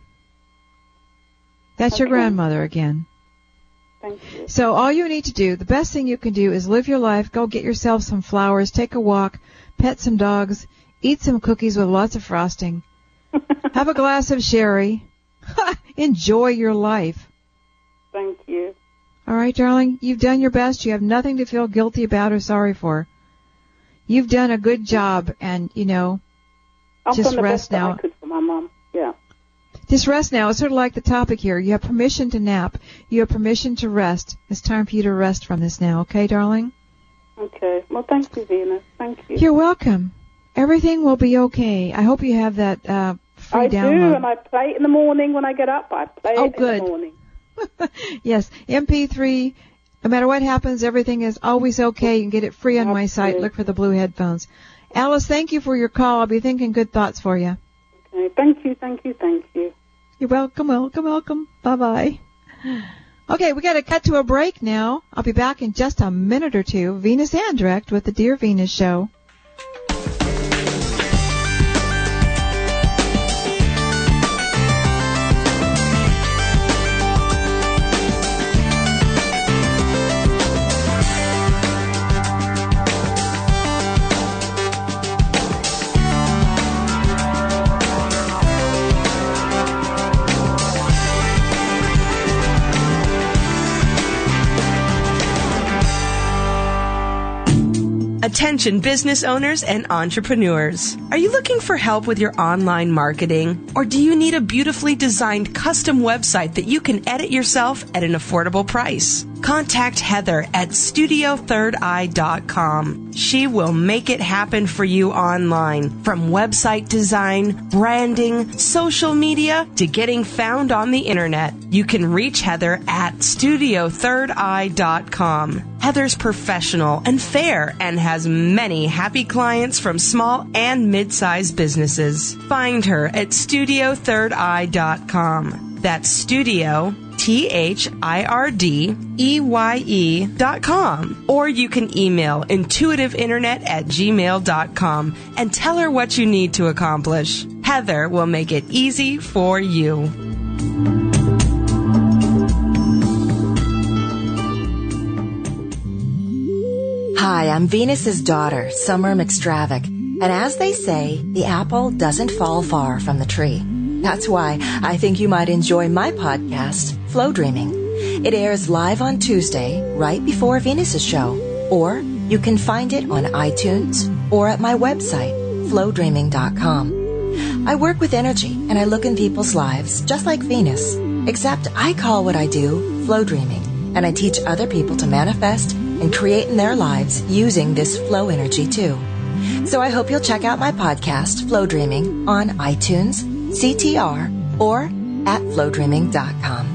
[SPEAKER 5] That's your grandmother again.
[SPEAKER 6] Thank you.
[SPEAKER 5] So all you need to do, the best thing you can do is live your life, go get yourself some flowers, take a walk, pet some dogs, eat some cookies with lots of frosting, have a glass of sherry, enjoy your life.
[SPEAKER 6] Thank you.
[SPEAKER 5] All right, darling, you've done your best. You have nothing to feel guilty about or sorry for. You've done a good job, and, you know, just rest now.
[SPEAKER 6] I could for my mom. Yeah.
[SPEAKER 5] Just rest now. It's sort of like the topic here. You have permission to nap. You have permission to rest. It's time for you to rest from this now, okay, darling?
[SPEAKER 6] Okay. Well, thank you, Venus. Thank you.
[SPEAKER 5] You're welcome. Everything will be okay. I hope you have that free download.
[SPEAKER 6] I do, and I play it in the morning when I get up. I play it in the morning.
[SPEAKER 5] Yes, MP3. No matter what happens, everything is always okay. You can get it free on my site. Look for the blue headphones. Alice, thank you for your call. I'll be thinking good thoughts for you.
[SPEAKER 6] Okay. Thank you, thank you, thank you.
[SPEAKER 5] You're welcome, welcome, welcome. Bye-bye. Okay, we got to cut to a break now. I'll be back in just a minute or two. Venus Andrecht with the Dear Venus Show.
[SPEAKER 3] Attention business owners and entrepreneurs. Are you looking for help with your online marketing? Or do you need a beautifully designed custom website that you can edit yourself at an affordable price? Contact Heather at StudioThirdEye.com. She will make it happen for you online, from website design, branding, social media, to getting found on the internet. You can reach Heather at StudioThirdEye.com. Heather's professional and fair and has many happy clients from small and mid-sized businesses. Find her at StudioThirdEye.com. That's Studio, ThirdEye.com. Or you can email intuitiveinternet@gmail.com and tell her what you need to accomplish. Heather will make it easy for you.
[SPEAKER 7] Hi, I'm Venus's daughter, Summer McStravick, and as they say, the apple doesn't fall far from the tree. That's why I think you might enjoy my podcast, Flow Dreaming. It airs live on Tuesday, right before Venus's show, or you can find it on iTunes or at my website, flowdreaming.com. I work with energy, and I look in people's lives just like Venus, except I call what I do flow dreaming, and I teach other people to manifest and create in their lives using this flow energy too. So I hope you'll check out my podcast, Flow Dreaming, on iTunes, CTR, or at flowdreaming.com.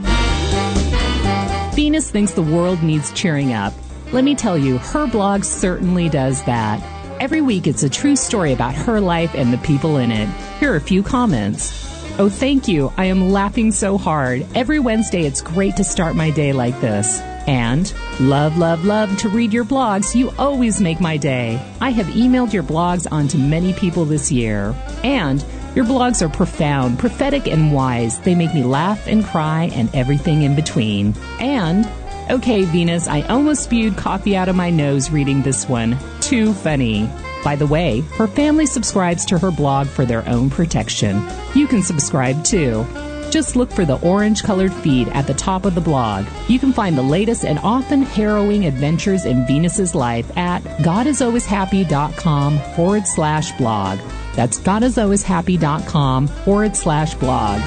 [SPEAKER 8] Venus thinks the world needs cheering up. Let me tell you, her blog certainly does that. Every week it's a true story about her life and the people in it. Here are a few comments. Oh, thank you. I am laughing so hard. Every Wednesday it's great to start my day like this. And love, love, love to read your blogs. You always make my day. I have emailed your blogs onto many people this year. And your blogs are profound, prophetic, and wise. They make me laugh and cry and everything in between. And, okay, Venus, I almost spewed coffee out of my nose reading this one. Too funny. By the way, her family subscribes to her blog for their own protection. You can subscribe too. Just look for the orange-colored feed at the top of the blog. You can find the latest and often harrowing adventures in Venus's life at GodIsAlwaysHappy.com/blog. That's GodIsAlwaysHappy.com/blog.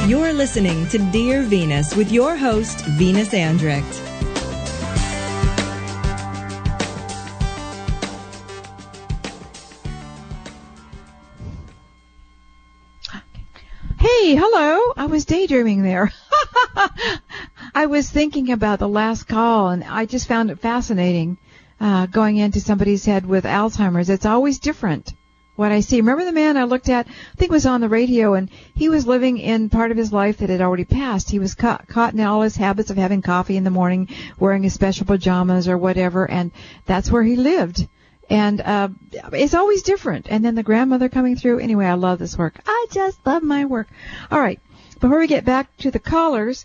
[SPEAKER 4] You're listening to Dear Venus with your host, Venus Andrecht.
[SPEAKER 5] Hey, hello. I was daydreaming there. I was thinking about the last call, and I just found it fascinating going into somebody's head with Alzheimer's. It's always different. What I see. Remember the man I looked at? I think it was on the radio, and he was living in part of his life that had already passed. He was caught in all his habits of having coffee in the morning, wearing his special pajamas or whatever, and that's where he lived. And it's always different. And then the grandmother coming through. Anyway, I love this work. I just love my work. All right. Before we get back to the callers,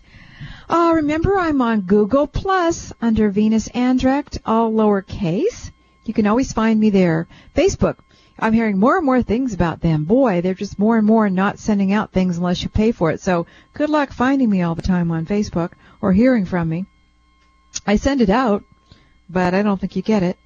[SPEAKER 5] remember I'm on Google Plus under Venus Andrecht, all lowercase. You can always find me there. Facebook. I'm hearing more and more things about them. Boy, they're just more and more not sending out things unless you pay for it. So good luck finding me all the time on Facebook or hearing from me. I send it out, but I don't think you get it.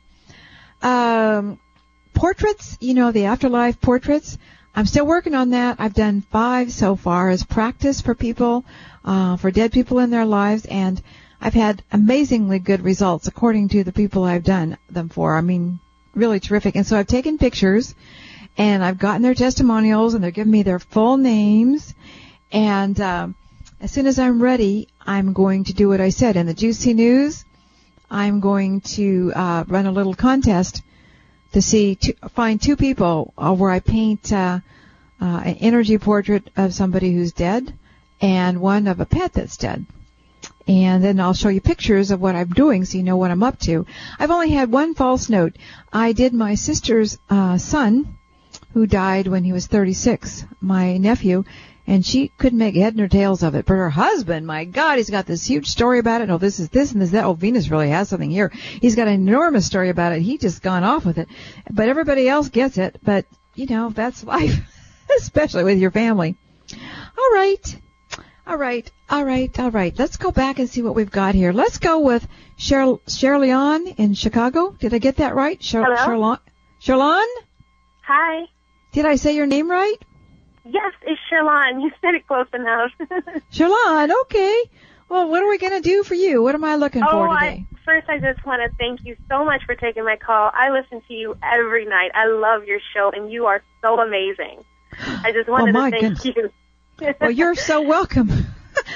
[SPEAKER 5] Portraits, the afterlife portraits. I'm still working on that. I've done 5 so far as practice for people, for dead people in their lives, and I've had amazingly good results according to the people I've done them for. I mean, really terrific. And so I've taken pictures, and I've gotten their testimonials, and they're giving me their full names. And as soon as I'm ready, I'm going to do what I said. In the Juicy News, I'm going to run a little contest to find 2 people where I paint an energy portrait of somebody who's dead and one of a pet that's dead. And then I'll show you pictures of what I'm doing so you know what I'm up to. I've only had one false note. I did my sister's son, who died when he was 36, my nephew, and she couldn't make head nor tails of it. But her husband, my God, he's got this huge story about it. No, this is this and this that. Oh, Venus really has something here. He's got an enormous story about it. He just gone off with it. But everybody else gets it. But, you know, that's life, especially with your family. All right. Let's go back and see what we've got here. Let's go with Sherlon in Chicago. Did I get that right?
[SPEAKER 9] Hello?
[SPEAKER 5] Sherlon?
[SPEAKER 9] Hi.
[SPEAKER 5] Did I say your name right?
[SPEAKER 9] Yes, it's Sherlon. You said it close enough.
[SPEAKER 5] Sherlon, okay. Well, what are we going to do for you? What am I looking for today?
[SPEAKER 9] First, I just want to thank you so much for taking my call. I listen to you every night. I love your show, and you are so amazing. I just wanted to thank you.
[SPEAKER 5] Well, you're so welcome.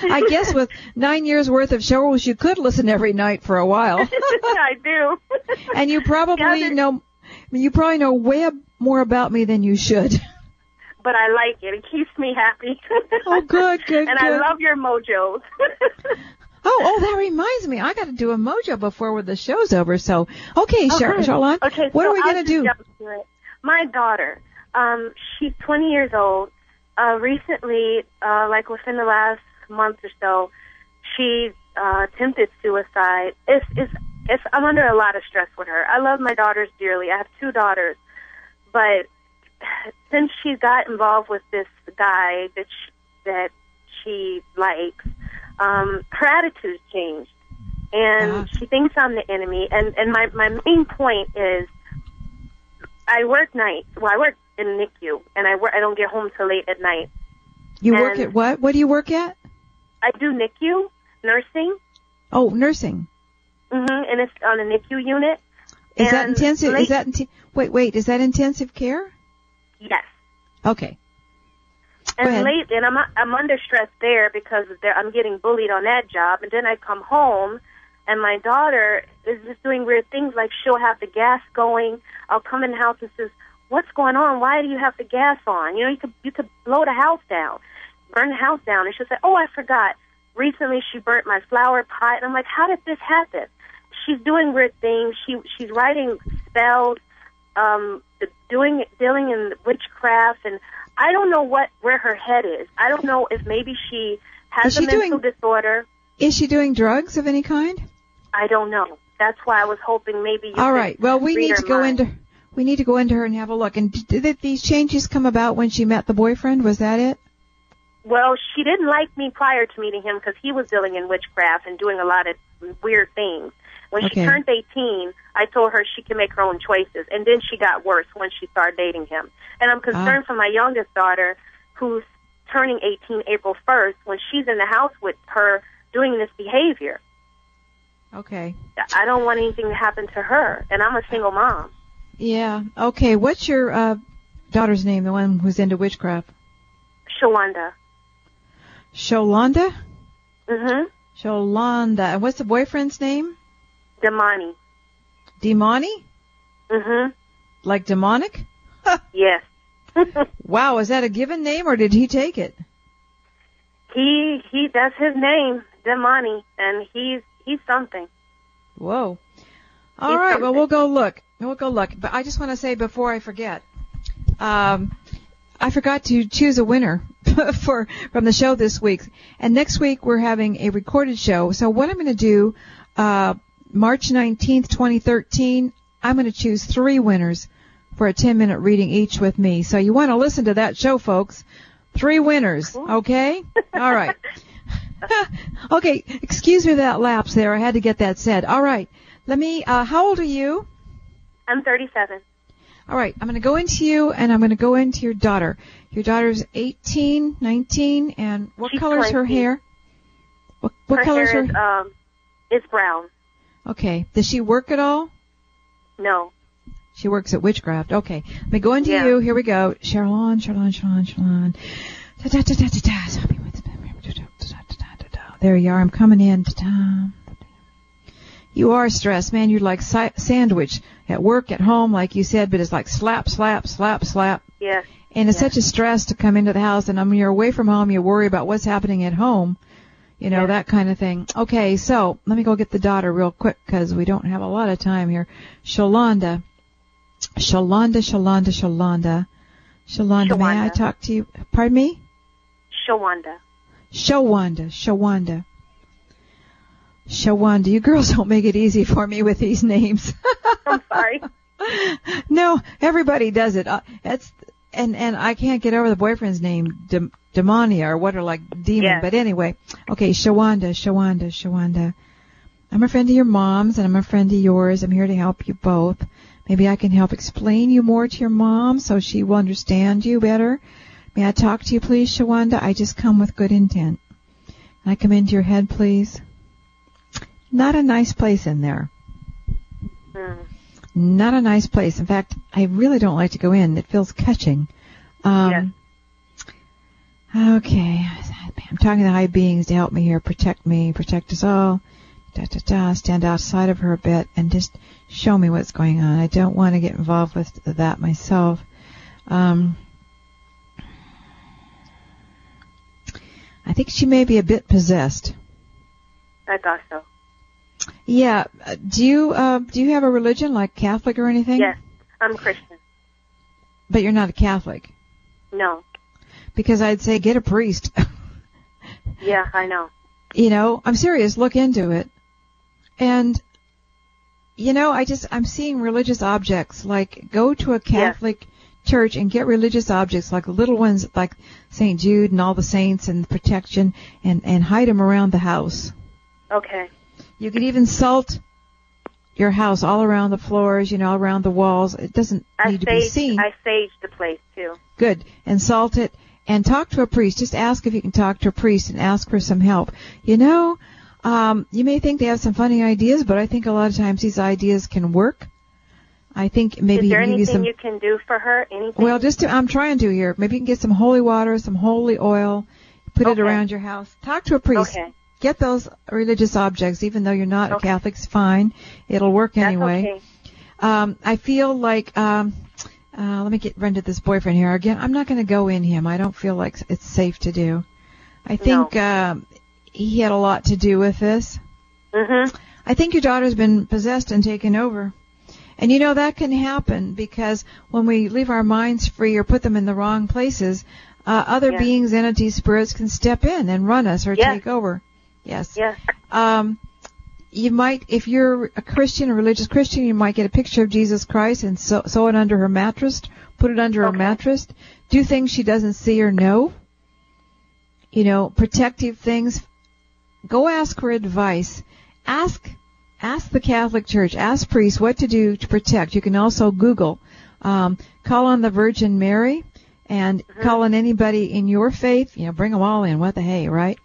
[SPEAKER 5] I guess with 9 years worth of shows, you could listen every night for a while.
[SPEAKER 9] I do.
[SPEAKER 5] And you probably know way more about me than you should.
[SPEAKER 9] But I like it. It keeps me happy.
[SPEAKER 5] Oh, good.
[SPEAKER 9] And I love your mojos.
[SPEAKER 5] Oh, that reminds me. I got to do a mojo before the show's over. So, okay, Charlotte.
[SPEAKER 9] Okay,
[SPEAKER 5] what are we going to do?
[SPEAKER 9] My daughter, she's 20 years old. Recently, like within the last month or so, she attempted suicide. I'm under a lot of stress with her. I love my daughters dearly. I have 2 daughters, but since she got involved with this guy that she likes, her attitude's changed, and she thinks I'm the enemy. And my main point is, I work nights. Well, I work in NICU, and I don't get home till late at night.
[SPEAKER 5] You work at what? What do you work at?
[SPEAKER 9] I do NICU, nursing.
[SPEAKER 5] Oh, nursing.
[SPEAKER 9] And it's on a NICU unit.
[SPEAKER 5] Is that intensive? Wait, is that intensive care?
[SPEAKER 9] Yes.
[SPEAKER 5] Okay.
[SPEAKER 9] And lately, and I'm under stress there because I'm getting bullied on that job, and then I come home, and my daughter is just doing weird things, like she'll have the gas going. I'll come in the house and says, "What's going on? Why do you have the gas on? You know, you could blow the house down, burn the house down." And she'll say, "Oh, I forgot. Recently she burnt my flower pot." And I'm like, "How did this happen?" She's doing weird things. She's writing spells, dealing in witchcraft, and I don't know where her head is. I don't know if maybe she has a mental disorder.
[SPEAKER 5] Is she doing drugs of any kind?
[SPEAKER 9] I don't know. That's why I was hoping maybe you
[SPEAKER 5] All right. Well, we need to go
[SPEAKER 9] into
[SPEAKER 5] her and have a look. And did these changes come about when she met the boyfriend? Was that it?
[SPEAKER 9] Well, she didn't like me prior to meeting him because he was dealing in witchcraft and doing a lot of weird things. When she turned 18, I told her she can make her own choices, and then she got worse when she started dating him. And I'm concerned for my youngest daughter, who's turning 18 April 1st, when she's in the house with her doing this behavior.
[SPEAKER 5] Okay.
[SPEAKER 9] I don't want anything to happen to her, and I'm a single mom.
[SPEAKER 5] Yeah. Okay. What's your daughter's name, the one who's into witchcraft?
[SPEAKER 9] Sholanda.
[SPEAKER 5] Sholanda?
[SPEAKER 9] Mm-hmm.
[SPEAKER 5] Sholanda. And what's the boyfriend's name?
[SPEAKER 9] Demani.
[SPEAKER 5] Demani?
[SPEAKER 9] Mm-hmm.
[SPEAKER 5] Like demonic?
[SPEAKER 9] Yes.
[SPEAKER 5] Wow, is that a given name or did he take it?
[SPEAKER 9] That's his name, Demani, and he's something.
[SPEAKER 5] Whoa. All right, well, we'll go look. But I just want to say before I forget, I forgot to choose a winner from the show this week. And next week we're having a recorded show. So what I'm going to do, March 19th, 2013, I'm going to choose 3 winners for a 10-minute reading each with me. So you want to listen to that show, folks. 3 winners, okay? All right. Okay, excuse me that lapse there. I had to get that said. All right. Let me, how old are you?
[SPEAKER 9] I'm 37.
[SPEAKER 5] All right. I'm going to go into you, and I'm going to go into your daughter. Your daughter's 18, 19, and what color is her hair? What color is her
[SPEAKER 9] hair? It's brown.
[SPEAKER 5] Okay. Does she work at all?
[SPEAKER 9] No.
[SPEAKER 5] She works at witchcraft. Okay. Let me go into you. Here we go. Sherlon. There you are. I'm coming in. You are stressed, man. You're like sandwich at work, at home, like you said, but it's like slap, slap, slap, slap.
[SPEAKER 9] Yes.
[SPEAKER 5] And it's such a stress to come into the house, and when you're away from home, you worry about what's happening at home. You know, that kind of thing. Okay, so let me go get the daughter real quick because we don't have a lot of time here. Sholanda, may I talk to you? Pardon me?
[SPEAKER 9] Shawanda.
[SPEAKER 5] Shawanda. You girls don't make it easy for me with these names.
[SPEAKER 9] I'm sorry.
[SPEAKER 5] No, everybody does it. And I can't get over the boyfriend's name, Demonia, or what are like demon.
[SPEAKER 9] Yes.
[SPEAKER 5] But anyway, okay, Shawanda. I'm a friend of your mom's, and I'm a friend of yours. I'm here to help you both. Maybe I can help explain you more to your mom so she will understand you better. May I talk to you, please, Shawanda? I just come with good intent. Can I come into your head, please? Not a nice place in there. Not a nice place. In fact, I really don't like to go in. It feels catching.
[SPEAKER 9] Yes.
[SPEAKER 5] Okay. I'm talking to the high beings to help me here. Protect me. Protect us all. Stand outside of her a bit and just show me what's going on. I don't want to get involved with that myself. I think she may be a bit possessed.
[SPEAKER 9] I thought so.
[SPEAKER 5] Yeah. Do you have a religion like Catholic or anything?
[SPEAKER 9] Yes, I'm Christian.
[SPEAKER 5] But you're not a Catholic.
[SPEAKER 9] No.
[SPEAKER 5] Because I'd say get a priest.
[SPEAKER 9] Yeah, I know.
[SPEAKER 5] You know, I'm serious. Look into it. And, you know, I'm seeing religious objects. Like, go to a Catholic church and get religious objects, like little ones, like St. Jude and all the saints and protection, and hide them around the house.
[SPEAKER 9] Okay.
[SPEAKER 5] You could even salt your house all around the floors, you know, around the walls. It doesn't need to be seen.
[SPEAKER 9] I saged the place, too.
[SPEAKER 5] Good. And salt it. And talk to a priest. Just ask if you can talk to a priest and ask for some help. You know, you may think they have some funny ideas, but I think a lot of times these ideas can work. I think maybe
[SPEAKER 9] is there anything you can do for her? Anything?
[SPEAKER 5] Well, I'm trying to here. Maybe you can get some holy water, some holy oil, put it around your house. Talk to a priest.
[SPEAKER 9] Okay.
[SPEAKER 5] Get those religious objects, even though you're not a Catholic. It's fine. It'll work anyway.
[SPEAKER 9] That's okay.
[SPEAKER 5] I feel like. Let me get rid of this boyfriend here again. I'm not going to go in him. I don't feel like it's safe to do. I think he had a lot to do with this.
[SPEAKER 9] Mm-hmm.
[SPEAKER 5] I think your daughter's been possessed and taken over. And, you know, that can happen because when we leave our minds free or put them in the wrong places, other beings, entities, spirits can step in and run us or take over. Yes.
[SPEAKER 9] Yes.
[SPEAKER 5] You might, if you're a Christian, a religious Christian, you might get a picture of Jesus Christ and sew it under her mattress, put it under her mattress, do things she doesn't see or know, you know, protective things. Go ask her advice. Ask the Catholic Church, ask priests what to do to protect. You can also Google, call on the Virgin Mary, and call on anybody in your faith, you know, bring them all in. What the hey, right?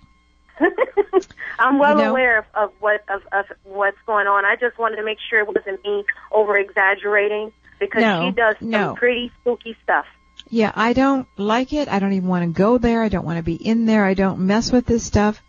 [SPEAKER 9] I'm well aware of what's going on. I just wanted to make sure it wasn't me over-exaggerating because she does some pretty spooky stuff.
[SPEAKER 5] Yeah, I don't like it. I don't even want to go there. I don't want to be in there. I don't mess with this stuff.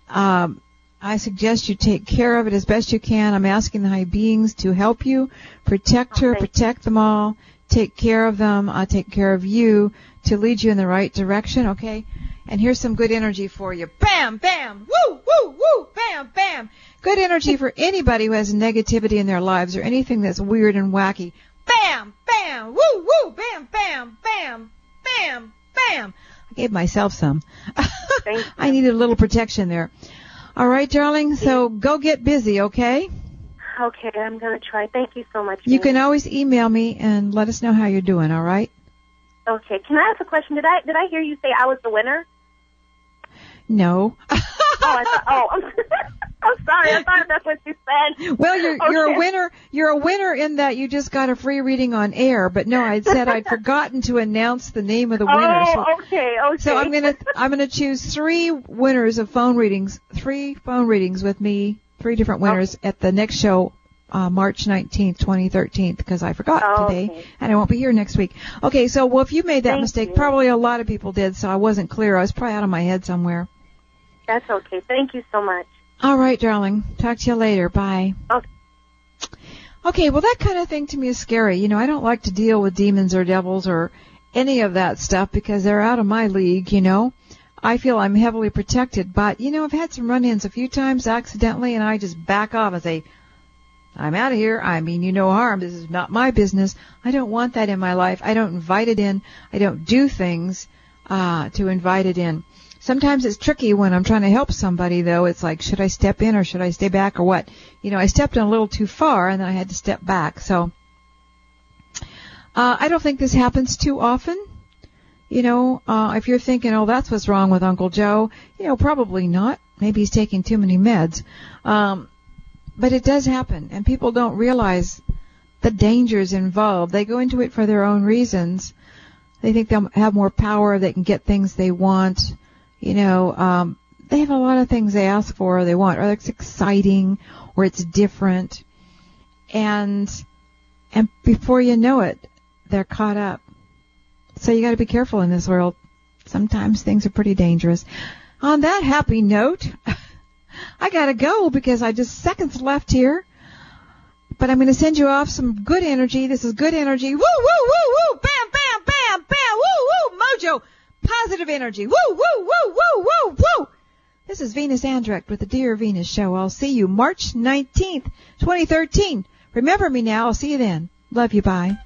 [SPEAKER 5] I suggest you take care of it as best you can. I'm asking the high beings to help you, protect her, protect them all, take care of them, take care of you, to lead you in the right direction, okay? And here's some good energy for you. Bam, bam, woo, woo, woo, bam, bam. Good energy for anybody who has negativity in their lives or anything that's weird and wacky. Bam, bam, woo, woo, bam, bam, bam, bam, bam. I gave myself some. I needed a little protection there. All right, darling, so go get busy, okay?
[SPEAKER 9] Okay, I'm going to try. Thank you so much.
[SPEAKER 5] You can always email me and let us know how you're doing, all right?
[SPEAKER 9] Okay. Can I ask a question? Did I hear you say I was the winner?
[SPEAKER 5] No.
[SPEAKER 9] I'm sorry. I thought that's what you said.
[SPEAKER 5] Well, you're a winner. You're a winner in that you just got a free reading on air. But no, I'd said I'd forgotten to announce the name of the winner.
[SPEAKER 9] Oh, okay.
[SPEAKER 5] So I'm gonna choose 3 winners of phone readings. 3 phone readings with me. 3 different winners at the next show, March 19th, 2013, because I forgot today, and I won't be here next week. Okay, so if you made that mistake, probably a lot of people did, so I wasn't clear. I was probably out of my head somewhere.
[SPEAKER 9] That's okay. Thank you so much.
[SPEAKER 5] All right, darling. Talk to you later. Bye.
[SPEAKER 9] Okay.
[SPEAKER 5] Okay, well, that kind of thing to me is scary. You know, I don't like to deal with demons or devils or any of that stuff because they're out of my league, you know. I feel I'm heavily protected, but, you know, I've had some run-ins a few times accidentally, and I just back off and say, I'm out of here. I mean you no harm. This is not my business. I don't want that in my life. I don't invite it in. I don't do things. to invite it in. Sometimes it's tricky when I'm trying to help somebody, though. It's like, should I step in or should I stay back or what? I stepped in a little too far and then I had to step back. So I don't think this happens too often. If you're thinking, oh, that's what's wrong with Uncle Joe, probably not. Maybe he's taking too many meds. But it does happen, and people don't realize the dangers involved. They go into it for their own reasons. They think they'll have more power, they can get things they want. They have a lot of things they ask for or they want, or it's exciting, or it's different. And before you know it, they're caught up. So you got to be careful in this world. Sometimes things are pretty dangerous. On that happy note, I got to go because I just seconds left here. But I'm going to send you off some good energy. This is good energy. Woo, woo, woo, woo. Bam, bam, bam, bam. Woo, woo. Mojo. Positive energy. Woo, woo, woo, woo, woo, woo. This is Venus Andrecht with the Dear Venus Show. I'll see you March 19th, 2013. Remember me now. I'll see you then. Love you. Bye.